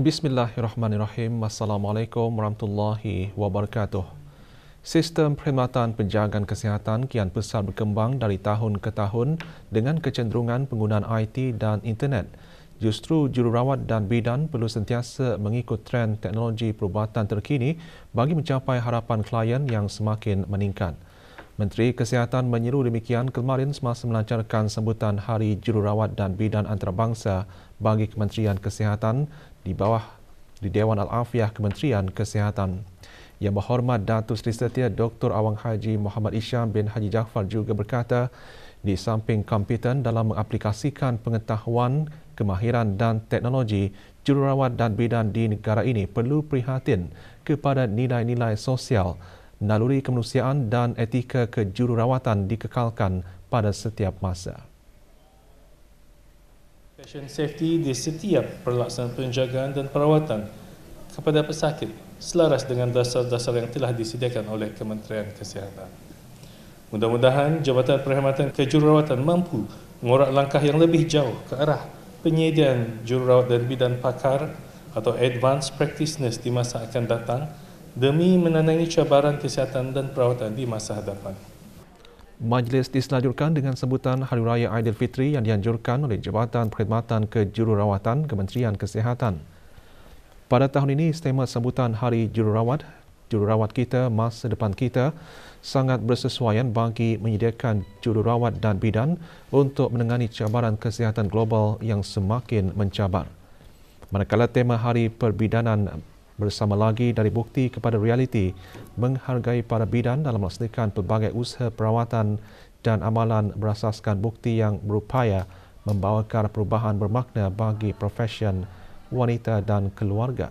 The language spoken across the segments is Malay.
Bismillahirrahmanirrahim. Assalamualaikum warahmatullahi wabarakatuh. Sistem perkhidmatan penjagaan kesihatan kian pesat berkembang dari tahun ke tahun dengan kecenderungan penggunaan IT dan internet. Justru jururawat dan bidan perlu sentiasa mengikut trend teknologi perubatan terkini bagi mencapai harapan klien yang semakin meningkat. Menteri Kesihatan menyeru demikian kemarin semasa melancarkan sambutan Hari Jururawat dan Bidan Antarabangsa bagi Kementerian Kesihatan di Dewan Al-Afiah Kementerian Kesihatan. Yang Berhormat Datuk Seri Setia Dr. Awang Haji Muhammad Isham bin Haji Jaafar juga berkata, di samping kompeten dalam mengaplikasikan pengetahuan, kemahiran dan teknologi, jururawat dan bidan di negara ini perlu prihatin kepada nilai-nilai sosial, naluri kemanusiaan dan etika kejururawatan dikekalkan pada setiap masa. Patient safety di setiap pelaksanaan penjagaan dan perawatan kepada pesakit selaras dengan dasar-dasar yang telah disediakan oleh Kementerian Kesihatan. Mudah-mudahan Jabatan Perkhidmatan Kejururawatan mampu mengorak langkah yang lebih jauh ke arah penyediaan jururawat dan bidan pakar atau advanced practitioners di masa akan datang demi menandingi cabaran kesihatan dan perawatan di masa hadapan. Majlis diselanjutkan dengan sambutan Hari Raya Aidilfitri yang dianjurkan oleh Jabatan Perkhidmatan Kejururawatan Kementerian Kesihatan. Pada tahun ini, tema sambutan Hari Jururawat Kita, Masa Depan Kita sangat bersesuaian bagi menyediakan jururawat dan bidan untuk menangani cabaran kesihatan global yang semakin mencabar. Manakala tema Hari Perbidanan bersama lagi dari bukti kepada realiti, menghargai para bidan dalam melaksanakan pelbagai usaha perawatan dan amalan berasaskan bukti yang berupaya membawakan perubahan bermakna bagi profesion wanita dan keluarga.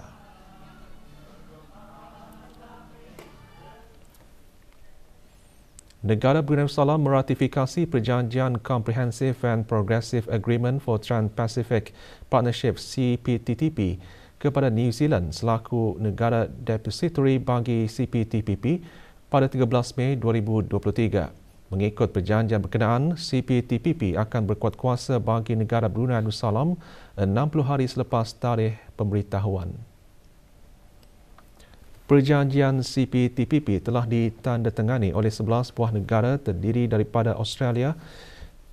Negara Brunei Darussalam meratifikasi Perjanjian Comprehensive and Progressive Agreement for Trans-Pacific Partnership CPTPP kepada New Zealand selaku negara depository bagi CPTPP pada 13 Mei 2023. Mengikut perjanjian berkenaan, CPTPP akan berkuat kuasa bagi negara Brunei Darussalam 60 hari selepas tarikh pemberitahuan. Perjanjian CPTPP telah ditandatangani oleh 11 buah negara terdiri daripada Australia,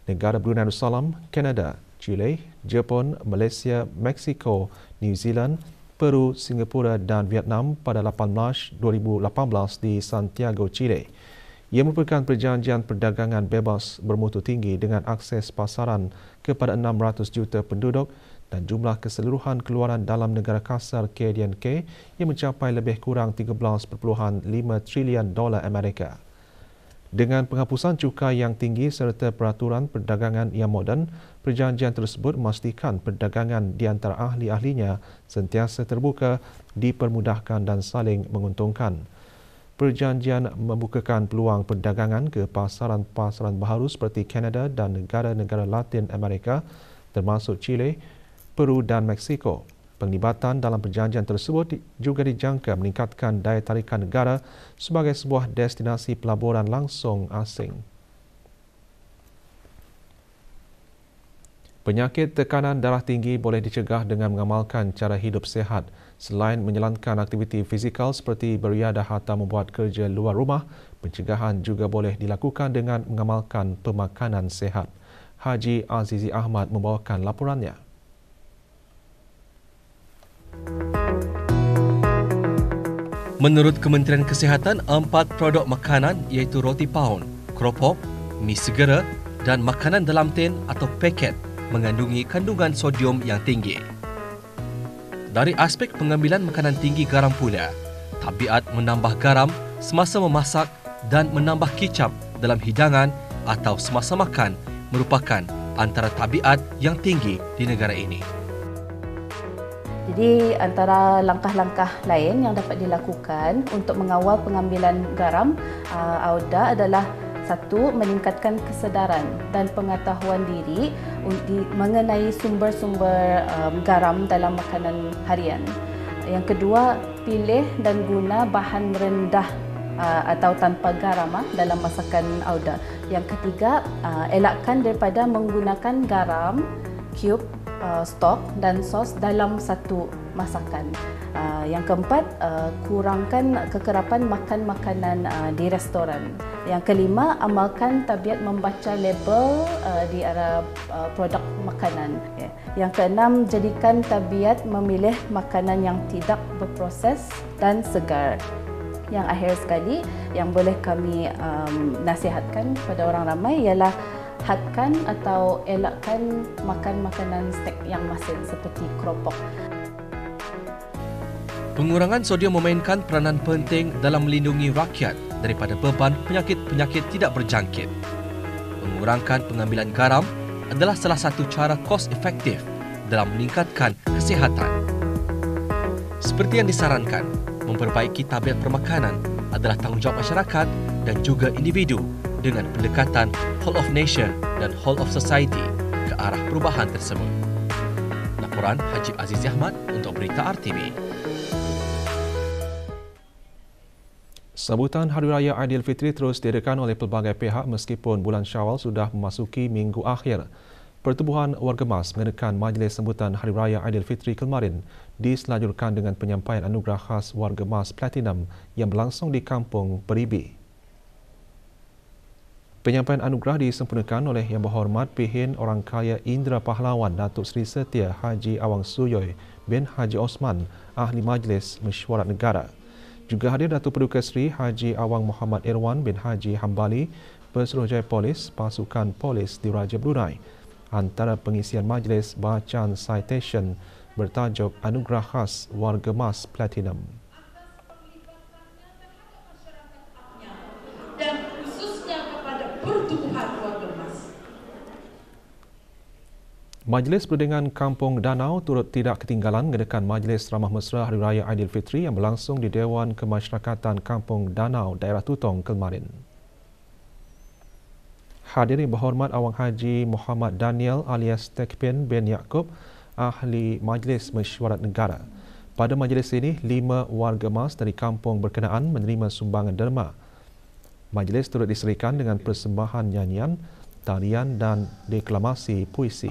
negara Brunei Darussalam, Kanada, Chile, Jepun, Malaysia, Mexico, New Zealand, Peru, Singapura dan Vietnam pada 18 Mac 2018 di Santiago, Chile. Ia merupakan perjanjian perdagangan bebas bermutu tinggi dengan akses pasaran kepada 600 juta penduduk dan jumlah keseluruhan keluaran dalam negara kasar KDNK yang mencapai lebih kurang 13.5 trilion dolar Amerika. Dengan penghapusan cukai yang tinggi serta peraturan perdagangan yang moden, perjanjian tersebut memastikan perdagangan di antara ahli-ahlinya sentiasa terbuka, dipermudahkan dan saling menguntungkan. Perjanjian membukakan peluang perdagangan ke pasaran-pasaran baharu seperti Kanada dan negara-negara Latin Amerika termasuk Chile, Peru dan Meksiko. Penglibatan dalam perjanjian tersebut juga dijangka meningkatkan daya tarikan negara sebagai sebuah destinasi pelaburan langsung asing. Penyakit tekanan darah tinggi boleh dicegah dengan mengamalkan cara hidup sihat. Selain menjalankan aktiviti fizikal seperti beriadah atau membuat kerja luar rumah, pencegahan juga boleh dilakukan dengan mengamalkan pemakanan sihat. Haji Azizi Ahmad membawakan laporannya. Menurut Kementerian Kesihatan, 4 produk makanan iaitu roti paun, keropok, mi segera dan makanan dalam tin atau paket mengandungi kandungan sodium yang tinggi. Dari aspek pengambilan makanan tinggi garam pula, tabiat menambah garam semasa memasak dan menambah kicap dalam hidangan atau semasa makan merupakan antara tabiat yang tinggi di negara ini. Jadi antara langkah-langkah lain yang dapat dilakukan untuk mengawal pengambilan garam AUDA adalah satu, meningkatkan kesedaran dan pengetahuan diri mengenai sumber-sumber garam dalam makanan harian. Yang kedua, pilih dan guna bahan rendah atau tanpa garam dalam masakan AUDA. Yang ketiga, elakkan daripada menggunakan garam, cube, stok dan sos dalam satu masakan. Yang keempat, kurangkan kekerapan makan makanan di restoran. Yang kelima, amalkan tabiat membaca label di arah produk makanan. Yang keenam, jadikan tabiat memilih makanan yang tidak berproses dan segar. Yang akhir sekali, yang boleh kami nasihatkan kepada orang ramai ialah hadkan atau elakkan makan makanan snack yang masin seperti keropok. Pengurangan sodium memainkan peranan penting dalam melindungi rakyat daripada beban penyakit-penyakit tidak berjangkit. Mengurangkan pengambilan garam adalah salah satu cara kos efektif dalam meningkatkan kesihatan. Seperti yang disarankan, memperbaiki tabiat permakanan adalah tanggungjawab masyarakat dan juga individu dengan pendekatan whole of nation dan whole of society ke arah perubahan tersebut. Laporan Haji Aziz Ahmad untuk Berita RTV. Sambutan Hari Raya Aidilfitri terus diadakan oleh pelbagai pihak meskipun bulan Syawal sudah memasuki minggu akhir. Pertubuhan Warga Mas mengadakan majlis sambutan Hari Raya Aidilfitri kemarin diselanjutkan dengan penyampaian anugerah khas Warga Mas Platinum yang berlangsung di Kampung Beribi. Penyampaian anugerah disempurnakan oleh Yang Berhormat Pihin Orang Kaya Indra Pahlawan Datuk Seri Setia Haji Awang Suyoy bin Haji Osman, Ahli Majlis Mesyuarat Negara. Juga hadir Datuk Paduka Seri Haji Awang Muhammad Irwan bin Haji Hambali, Pesuruhjaya Polis Pasukan Polis Diraja Brunei. Antara pengisian majlis bacaan citation bertajuk Anugerah Khas Warga Mas Platinum. Dan khususnya kepada pertubuhan Warga Mas. Majlis Perundingan Kampung Danau turut tidak ketinggalan mengadakan Majlis Ramah Mesra Hari Raya Aidilfitri yang berlangsung di Dewan Kemasyarakatan Kampung Danau, Daerah Tutong kemarin. Hadir Yang Berhormat Awang Haji Muhammad Daniel alias Tekpin bin Yaakob, Ahli Majlis Mesyuarat Negara. Pada majlis ini, 5 warga Mas dari kampung berkenaan menerima sumbangan derma. Majlis turut diserikan dengan persembahan nyanyian, tarian dan deklamasi puisi.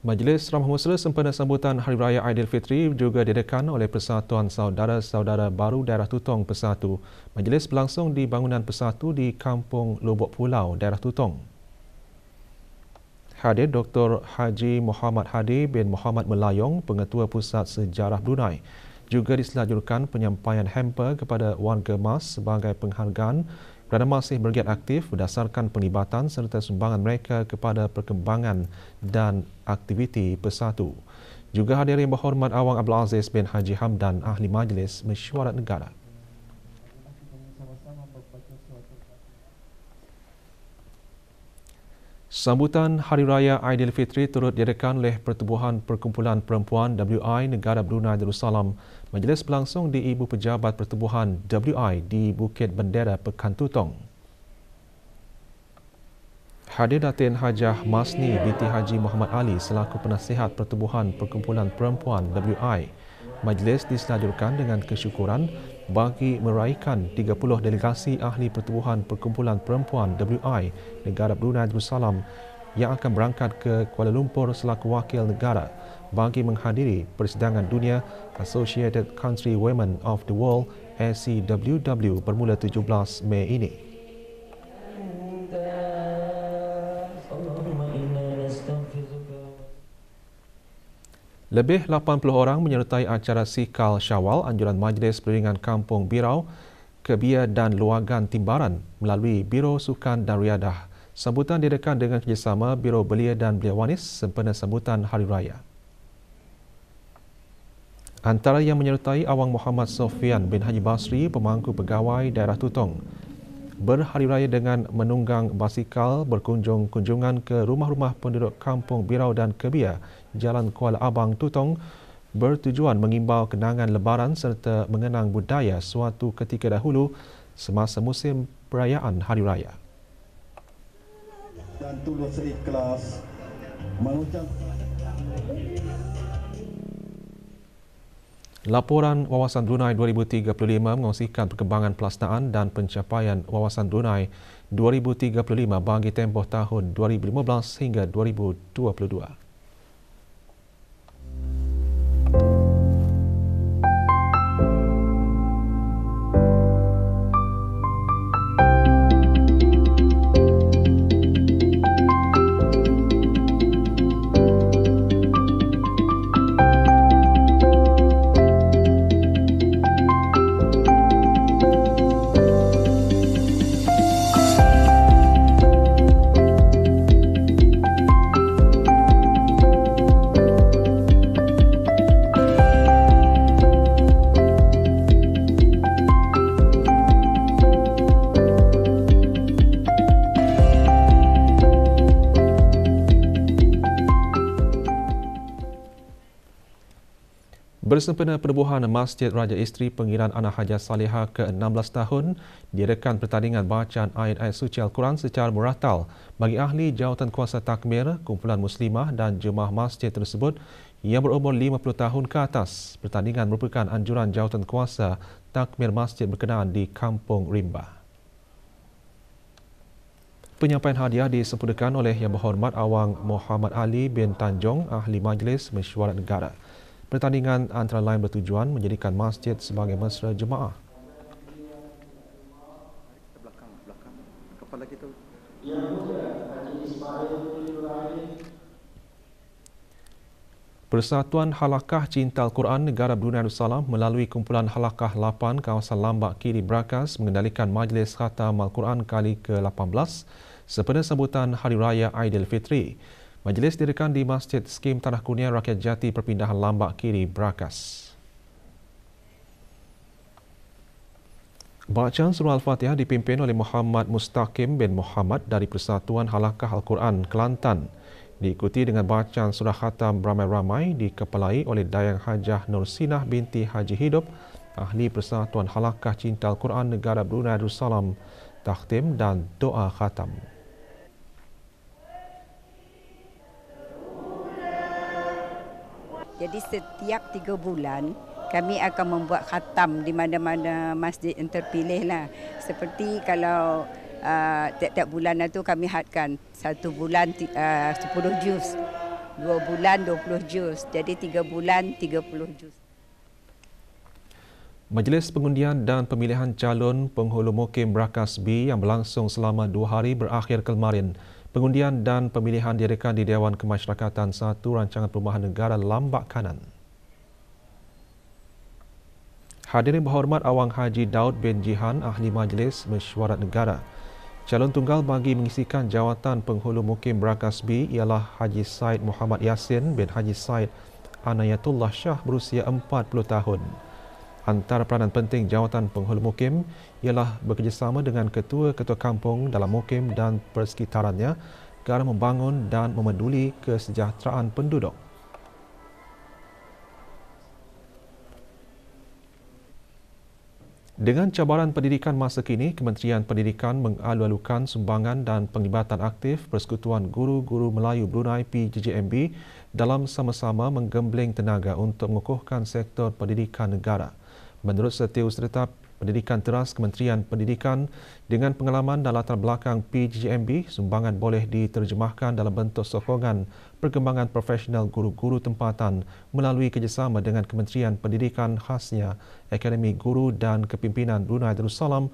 Majlis Ramah Mesra sempena sambutan Hari Raya Aidilfitri juga diadakan oleh Persatuan Saudara-Saudara Baru Daerah Tutong Persatu. Majlis berlangsung di bangunan Persatu di Kampung Lubuk Pulau, Daerah Tutong. Hadir Dr. Haji Muhammad Hadi bin Muhammad Melayong, Pengetua Pusat Sejarah Brunei. Juga diselanjutkan penyampaian hamper kepada warga Mas sebagai penghargaan kerana masih bergiat aktif berdasarkan penglibatan serta sumbangan mereka kepada perkembangan dan aktiviti Persatu. Juga hadir Yang Berhormat Awang Abdul Aziz bin Haji Hamdan, Ahli Majlis Mesyuarat Negara. Sambutan Hari Raya Aidilfitri turut diadakan oleh Pertubuhan Perkumpulan Perempuan WI Negara Brunei Darussalam. Majlis berlangsung di Ibu Pejabat Pertubuhan WI di Bukit Bendera, Pekan Tutong. Hadir Datin Hajah Masni binti Haji Muhammad Ali selaku penasihat Pertubuhan Perkumpulan Perempuan WI. Majlis diselanjutkan dengan kesyukuran bagi meraihkan 30 delegasi ahli Pertubuhan Perkumpulan Perempuan WI Negara Brunei Darussalam yang akan berangkat ke Kuala Lumpur selaku wakil negara bagi menghadiri persidangan dunia Associated Country Women of the World ACWW bermula 17 Mei ini. Lebih 80 orang menyertai acara Sikal Syawal anjuran Majlis Perundingan Kampung Birau, Kebia dan Luagan Timbaran melalui Biro Sukan dan Riadah. Sambutan diadakan dengan kerjasama Biro Belia dan Belia Wanis sempena sambutan Hari Raya. Antara yang menyertai Awang Muhammad Sofian bin Haji Basri, pemangku pegawai Daerah Tutong, berhari raya dengan menunggang basikal berkunjung-kunjungan ke rumah-rumah penduduk Kampung Birau dan Kebia, Jalan Kuala Abang, Tutong, bertujuan mengimbau kenangan lebaran serta mengenang budaya suatu ketika dahulu semasa musim perayaan Hari Raya. Dan tulus ikhlas mengucap. Laporan Wawasan Brunei 2035 mengongsikan perkembangan pelaksanaan dan pencapaian Wawasan Brunei 2035 bagi tempoh tahun 2015 hingga 2022. Bersempena penubuhan Masjid Raja Isteri Pengiran Anak Hajah Salihah ke-16 tahun, diadakan pertandingan bacaan ayat-ayat suci Al-Quran secara muratal bagi ahli jawatan kuasa takmir, kumpulan muslimah dan jemaah masjid tersebut yang berumur 50 tahun ke atas. Pertandingan merupakan anjuran jawatan kuasa takmir masjid berkenaan di Kampung Rimba. Penyampaian hadiah disempurnakan oleh Yang Berhormat Awang Muhammad Ali bin Tanjong, Ahli Majlis Mesyuarat Negara. Pertandingan antara lain bertujuan menjadikan masjid sebagai mesra jemaah. Persatuan Halakah Cinta Al-Quran Negara Brunei Darussalam melalui kumpulan Halakah 8 kawasan Lambak Kiri Brakas mengendalikan Majlis Khatam Al-Quran kali ke-18 sempena sambutan Hari Raya Aidilfitri. Majlis diadakan di Masjid Skim Tanah Kurnia Rakyat Jati Perpindahan Lambak Kiri Brakas. Bacaan surah Al-Fatihah dipimpin oleh Muhammad Mustaqim bin Muhammad dari Persatuan Halakah Al-Quran Kelantan. Diikuti dengan bacaan surah khatam beramai-ramai dikepalai oleh Dayang Hajah Nur Sinah binti Haji Hidup, Ahli Persatuan Halakah Cinta Al-Quran Negara Brunei Darussalam, takhtim dan doa khatam. Jadi setiap 3 bulan kami akan membuat khatam di mana-mana masjid yang terpilih lah. Seperti kalau tiap-tiap bulan itu kami hadkan 1 bulan 10 juz, 2 bulan 20 juz. Jadi 3 bulan 30 juz. Majlis pengundian dan pemilihan calon penghulu mukim Brakas B yang berlangsung selama 2 hari berakhir kemarin. Pengundian dan pemilihan diadakan di Dewan Kemasyarakatan 1 Rancangan Perumahan Negara Lambak Kanan. Hadirin berhormat Awang Haji Daud bin Jihan, Ahli Majlis Mesyuarat Negara. Calon tunggal bagi mengisikan jawatan penghulu mukim Brakas B ialah Haji Said Muhammad Yasin bin Haji Said Anayatullah Shah berusia 40 tahun. Antara peranan penting jawatan penghulu mukim ialah bekerjasama dengan ketua-ketua kampung dalam mukim dan persekitarannya kerana membangun dan memeduli kesejahteraan penduduk. Dengan cabaran pendidikan masa kini, Kementerian Pendidikan mengalu-alukan sumbangan dan penglibatan aktif Persekutuan Guru-Guru Melayu Brunei PGJMB dalam sama-sama menggembling tenaga untuk mengukuhkan sektor pendidikan negara. Menurut Setiausaha Pendidikan Teras Kementerian Pendidikan, dengan pengalaman dan latar belakang PGJMB, sumbangan boleh diterjemahkan dalam bentuk sokongan perkembangan profesional guru-guru tempatan melalui kerjasama dengan Kementerian Pendidikan khasnya Akademi Guru dan Kepimpinan Brunei Darussalam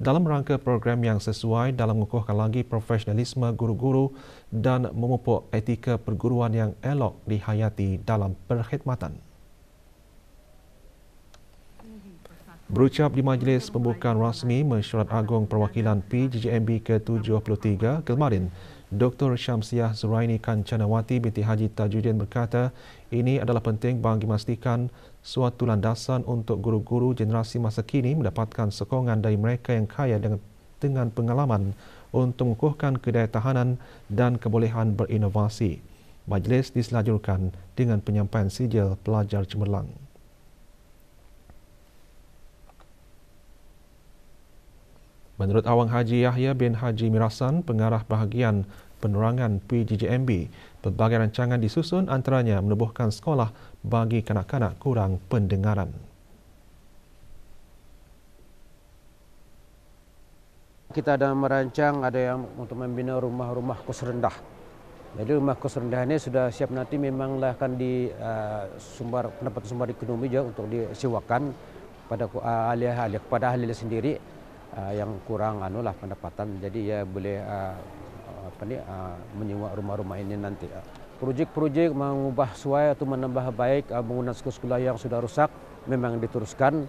dalam rangka program yang sesuai dalam mengukuhkan lagi profesionalisme guru-guru dan memupuk etika perguruan yang elok dihayati dalam perkhidmatan. Berucap di Majlis Pembukaan Rasmi Mesyuarat Agung Perwakilan PGJMB ke-73 kemarin, Dr. Syamsiah Zuraini Kancanawati binti Haji Tajuddin berkata, ini adalah penting bagi memastikan suatu landasan untuk guru-guru generasi masa kini mendapatkan sokongan dari mereka yang kaya dengan pengalaman untuk mengukuhkan kedayantahanan dan kebolehan berinovasi. Majlis diselajurkan dengan penyampaian sijil pelajar cemerlang. Menurut Awang Haji Yahya bin Haji Mirasan, pengarah bahagian penerangan PGJMB. Pelbagai rancangan disusun, antaranya menubuhkan sekolah bagi kanak-kanak kurang pendengaran. Kita ada merancang ada yang untuk membina rumah-rumah kos rendah. Jadi rumah kos rendah ini sudah siap, nanti memanglah akan di pendapat sumber ekonomi juga untuk disewakan pada ahli-ahli, kepada ahli sendiri yang kurang pendapatan. Jadi ya boleh menyewa rumah-rumah ini nanti. Projek-projek mengubah suai atau menambah baik bangunan sekolah yang sudah rusak memang diteruskan.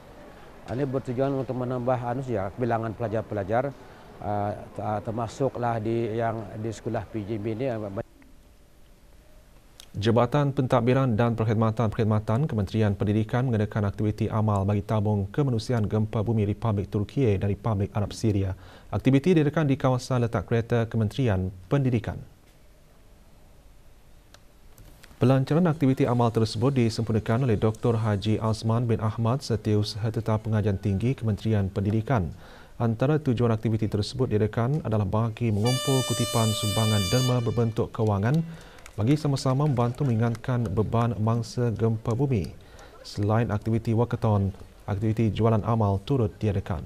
Ini bertujuan untuk menambah bilangan pelajar-pelajar, termasuklah di sekolah PGJMB ini. Jabatan Pentadbiran dan Perkhidmatan Kementerian Pendidikan mengadakan aktiviti amal bagi tabung kemanusiaan gempa bumi Republik Turkiye dan Republik Arab Syria. Aktiviti diadakan di kawasan letak kereta Kementerian Pendidikan. Pelancaran aktiviti amal tersebut disempurnakan oleh Dr. Haji Azman bin Ahmad Setiausaha Tetap Pengajian Tinggi Kementerian Pendidikan. Antara tujuan aktiviti tersebut diadakan adalah bagi mengumpul kutipan sumbangan derma berbentuk kewangan bagi sama-sama membantu meringankan beban mangsa gempa bumi. Selain aktiviti wakaton, aktiviti jualan amal turut diadakan.